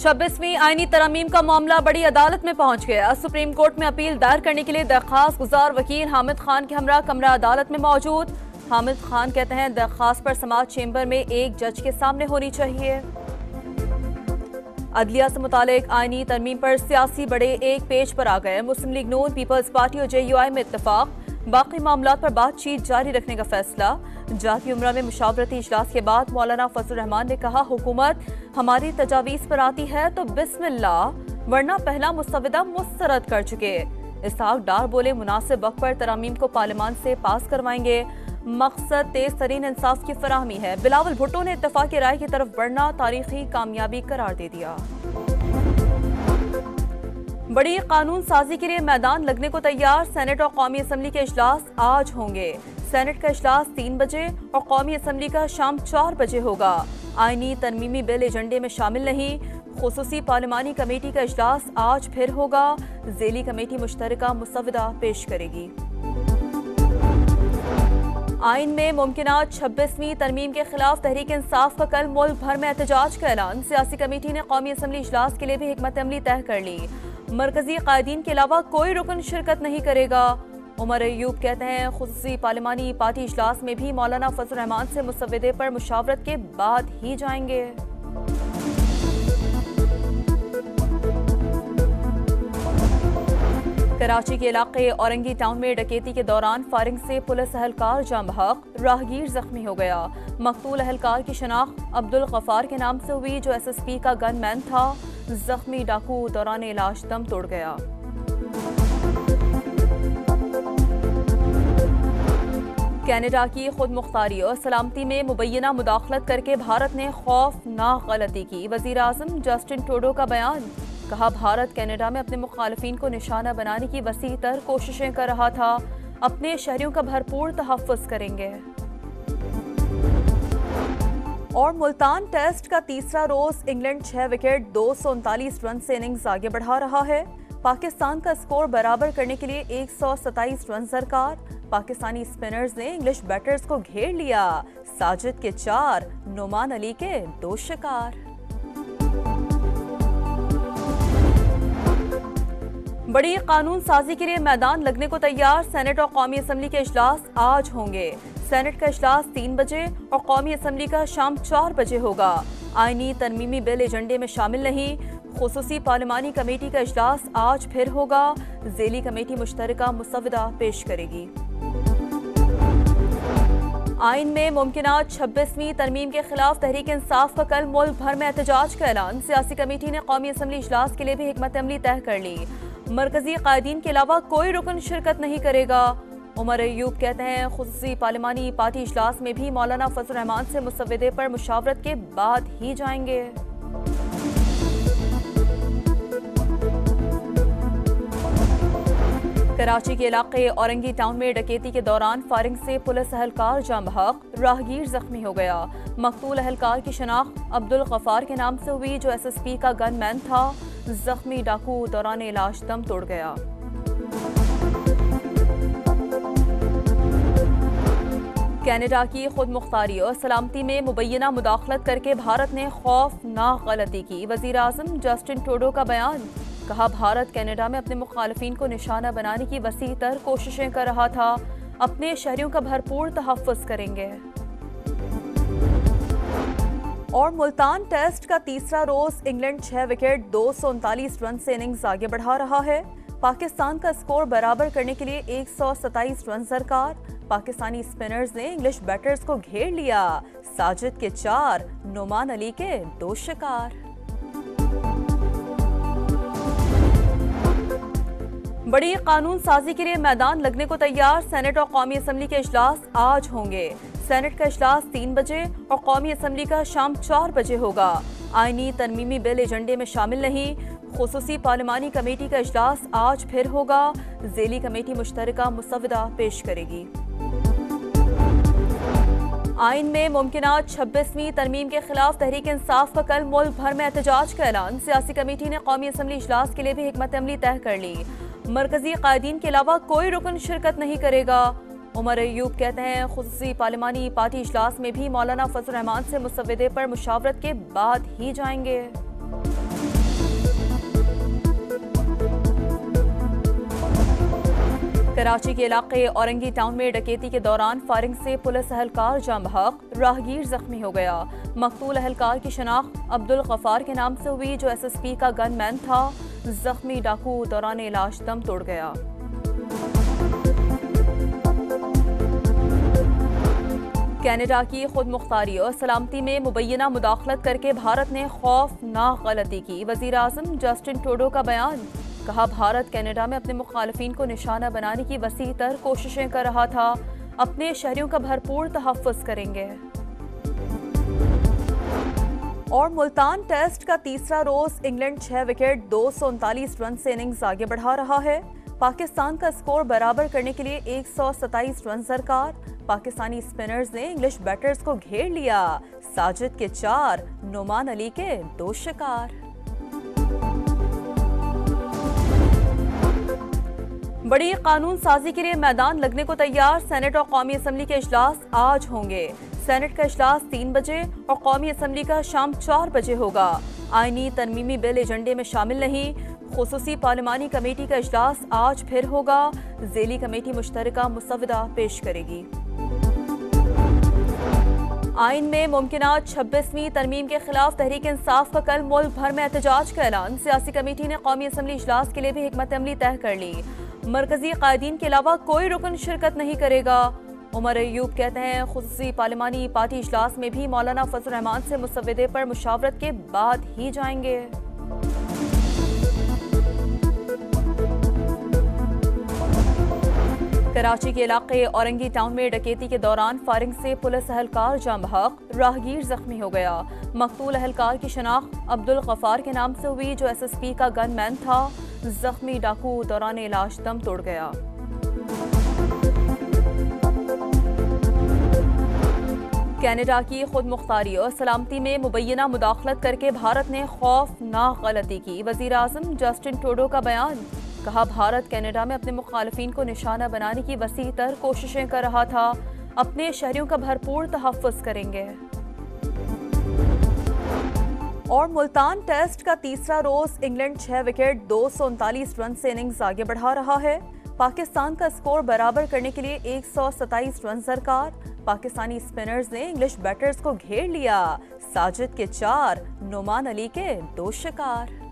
26वीं आईनी तरमीम का मामला बड़ी अदालत में पहुंच गया। सुप्रीम कोर्ट में अपील दायर करने के लिए दरखास्त गुजार वकील हामिद खान के हमरा कमरा अदालत में मौजूद। हामिद खान कहते हैं दरखास्त पर समाअत चेंबर में एक जज के सामने होनी चाहिए। अदलिया से मुतालिक आईनी तरमीम पर सियासी बड़े एक पेज पर आ गए। मुस्लिम लीग नून, पीपल्स पार्टी और JUI में इत्तेफाक। बाकी मामलात पर बातचीत जारी रखने का फैसला। जाती उम्रा में मुशावरती इजलास के बाद मौलाना फजल रहमान ने कहा, हुकूमत हमारी तजावीज़ पर आती है तो बिस्मिल्लाह, वरना पहला मुस्तविदा मुस्तरद कर चुके। इसहाक डार बोले, मुनासिब वक्त पर तरामीम को पार्लियामान से पास करवाएंगे। मकसद तेज तरीन इंसाफ की फराहमी है। बिलावल भुट्टो ने इत्तफाक़ी राय की तरफ बढ़ना तारीखी कामयाबी करार दे दिया। बड़ी कानून साजी के लिए मैदान लगने को तैयार। सेनेट और कौमी असम्बली के इजलास आज होंगे। सेनेट का इजलास 3 बजे और कौमी असम्बली का शाम 4 बजे होगा। आईनी तरमीमी बिल एजेंडे में शामिल नहीं। खुसूसी पार्लिमानी कमेटी का इजलास आज फिर होगा। ज़ेली कमेटी मुश्तरका मुसवदा पेश करेगी। आइन में मुमकिनात 26वीं तरमीम के खिलाफ तहरीक इंसाफ का कल मुल्क भर में एहतजाज का ऐलान। सियासी कमेटी ने कौमी असम्बली इजलास के लिए भी हिकमत अमली तय कर ली। मरकजी कायदीन के अलावा कोई रुकन शिरकत नहीं करेगा। उमर अयूब कहते हैं खुसूसी पार्लिमानी पार्टी इजलास में भी मौलाना फजल रहमान से मुसवदे पर मुशावरत के बाद ही जाएंगे। कराची के इलाके औरंगी टाउन में डकैती के दौरान फायरिंग से पुलिस अहलकार जाम बहक, राहगीर जख्मी हो गया। मकतूल अहलकार की शनाख्त अब्दुल गफ्फार के नाम से हुई, जो SSP का गनमैन था। जख्मी डाकू दौरान इलाज दम तोड़ गया। कनाडा की खुद मुख्तारी और सलामती में मुबैना मुदाखलत करके भारत ने खौफनाक गलती की। वज़ीर आज़म जस्टिन ट्रूडो का बयान, कहा भारत कनाडा में अपने मुखालिफिन को निशाना बनाने की वसी तर कोशिशें कर रहा था। अपने शहरियों का भरपूर तहफ़्फ़ुज़ करेंगे। और मुल्तान टेस्ट का तीसरा रोज इंग्लैंड 6 विकेट 239 रन से इनिंग्स आगे बढ़ा रहा है। पाकिस्तान का स्कोर बराबर करने के लिए 127 रन दरकार। पाकिस्तानी स्पिनर्स ने इंग्लिश बैटर्स को घेर लिया। साजिद के 4, नुमान अली के 2 शिकार। बड़ी कानून साजी के लिए मैदान लगने को तैयार। सेनेट और कौमी असम्बली के इजलास आज होंगे। सेनेट का इजलास 3 बजे और कौमी असम्बली का शाम 4 बजे होगा। आईनी तरमीमी बिल एजेंडे में शामिल नहीं। खुसूसी पार्लिमानी कमेटी का इजलास आज फिर होगा। ज़ेली कमेटी मुश्तरका मुसवदा पेश करेगी। आइन में मुमकिनात 26वीं तरमीम के खिलाफ तहरीक इंसाफ का कल मुल्क भर में एहतजाज का ऐलान। सियासी कमेटी ने कौमी असम्बली इजलास के लिए भी हिकमत अमली तय कर ली। मरकजी कायदीन के अलावा कोई रुकन शिरकत नहीं करेगा। उमर अयूब कहते हैं खुसूसी पार्लिमानी पार्टी इजलास में भी मौलाना फजल रहमान से मुसवदे पर मुशावरत के बाद ही जाएंगे। कराची के इलाके औरंगी टाउन में डकैती के दौरान फायरिंग से पुलिस अहलकार जाम बहक, राहगीर जख्मी हो गया। मकतूल अहलकार की शनाख्त अब्दुल गफ्फार के नाम से हुई, जो SSP का गनमैन था। जख्मी डाकू दौरान इलाज दम तोड़ गया। कनाडा की खुद मुख्तारी और सलामती में मुबैना मुदाखलत करके भारत ने खौफनाक गलती की। वज़ीर आज़म जस्टिन ट्रूडो का बयान, कहा भारत कनाडा में अपने मुखालिफिन को निशाना बनाने की वसी तर कोशिशें कर रहा था। अपने शहरियों का भरपूर तहफ़्फ़ुज़ करेंगे। और मुल्तान टेस्ट का तीसरा रोज इंग्लैंड 6 विकेट 239 रन से इनिंग्स आगे बढ़ा रहा है। पाकिस्तान का स्कोर बराबर करने के लिए 127 रन दरकार। पाकिस्तानी स्पिनर्स ने इंग्लिश बैटर्स को घेर लिया। साजिद के 4, नुमान अली के 2 शिकार। बड़ी कानून साजी के लिए मैदान लगने को तैयार। सेनेट और कौमी असम्बली के इजलास आज होंगे। सेनेट का इजलास 3 बजे और कौमी असम्बली का शाम 4 बजे होगा। आईनी तरमीमी बिल एजेंडे में शामिल नहीं। खुसूसी पार्लिमानी कमेटी का इजलास आज फिर होगा। ज़ेली कमेटी मुश्तरका मुसवदा पेश करेगी। आइन में मुमकिनात 26वीं तरमीम के खिलाफ तहरीक इंसाफ का कल मुल्क भर में एहतजाज का ऐलान। सियासी कमेटी ने कौमी असम्बली इजलास के लिए भी हिकमत अमली तय कर ली। मरकजी कायदीन के अलावा कोई रुकन शिरकत नहीं करेगा। उमर अयूब कहते हैं खुसूसी पार्लिमानी पार्टी इजलास में भी मौलाना फजल रहमान से मुसवदे पर मुशावरत के बाद ही जाएंगे। कराची के इलाके औरंगी टाउन में डकैती के दौरान फायरिंग से पुलिस अहलकार जाम बहक, राहगीर जख्मी हो गया। मकतूल अहलकार की शनाख्त अब्दुल गफार के नाम से हुई, जो SSP का गनमैन था। जख्मी डाकू दौरान इलाज दम तोड़ गया। कनाडा की खुद मुख्तारी और सलामती में मुबैना मुदाखलत करके भारत ने खौफनाक गलती की। वजीर आजम जस्टिन ट्रूडो का बयान, कहा भारत कनाडा में अपने मुखालिफिन को निशाना बनाने की वसी तर कोशिशें कर रहा था, अपने शहरियों का भरपूर तहफ़्फ़ुज़ करेंगे। और मुल्तान टेस्ट का तीसरा रोज इंग्लैंड 6 विकेट 239 रन से इनिंग्स आगे बढ़ा रहा है। पाकिस्तान का स्कोर बराबर करने के लिए 127 रन दरकार। पाकिस्तानी स्पिनर्स ने इंग्लिश बैटर्स को घेर लिया। साजिद के 4, नुमान अली के 2 शिकार। बड़ी कानून साजी के लिए मैदान लगने को तैयार। सेनेट और कौमी असम्बली के इजलास आज होंगे। सेनेट का इजलास 3 बजे और कौमी असम्बली का शाम 4 बजे होगा। आईनी तरमीमी बिल एजेंडे में शामिल नहीं। खुसूसी पार्लिमानी कमेटी का इजलास आज फिर होगा। ज़ेली कमेटी मुश्तरका मुसवदा पेश करेगी। आइन में मुमकिना 26वीं तरमीम के खिलाफ तहरीक इंसाफ का कल मुल्क भर में एहतजाज का ऐलान। सियासी कमेटी ने कौमी असम्बली इजलास के लिए भी हिकमत अमली तय कर ली। मरकजी कायदीन के अलावा कोई रुकन शिरकत नहीं करेगा। उमर अयूब कहते हैं खुसूसी पार्लिमानी पार्टी इजलास में भी मौलाना फजल रहमान से मुसवदे पर मुशावरत के बाद ही जाएंगे। कराची के इलाके औरंगी टाउन में डकैती के दौरान फायरिंग से पुलिस अहलकार जाम बहक, राहगीर जख्मी हो गया। मकतूल अहलकार की शनाख्त अब्दुल गफार के नाम से हुई, जो SSP का गनमैन था। जख्मी डाकू दौरान इलाज दम तोड़ गया। कनाडा की खुद मुख्तारी और सलामती में मुबैना मुदाखलत करके भारत ने खौफनाक गलती की। वजीर आजम जस्टिन ट्रूडो का बयान, कहा भारत कनाडा में अपने मुखालिफिन को निशाना बनाने की वसी तर कोशिशें कर रहा था, अपने शहरियों का भरपूर तहफ़्फ़ुज़ करेंगे। और मुल्तान टेस्ट का तीसरा रोज इंग्लैंड 6 विकेट 239 रन से इनिंग्स आगे बढ़ा रहा है। पाकिस्तान का स्कोर बराबर करने के लिए 127 रन दरकार। पाकिस्तानी स्पिनर्स ने इंग्लिश बैटर्स को घेर लिया। साजिद के 4, नुमान अली के 2 शिकार।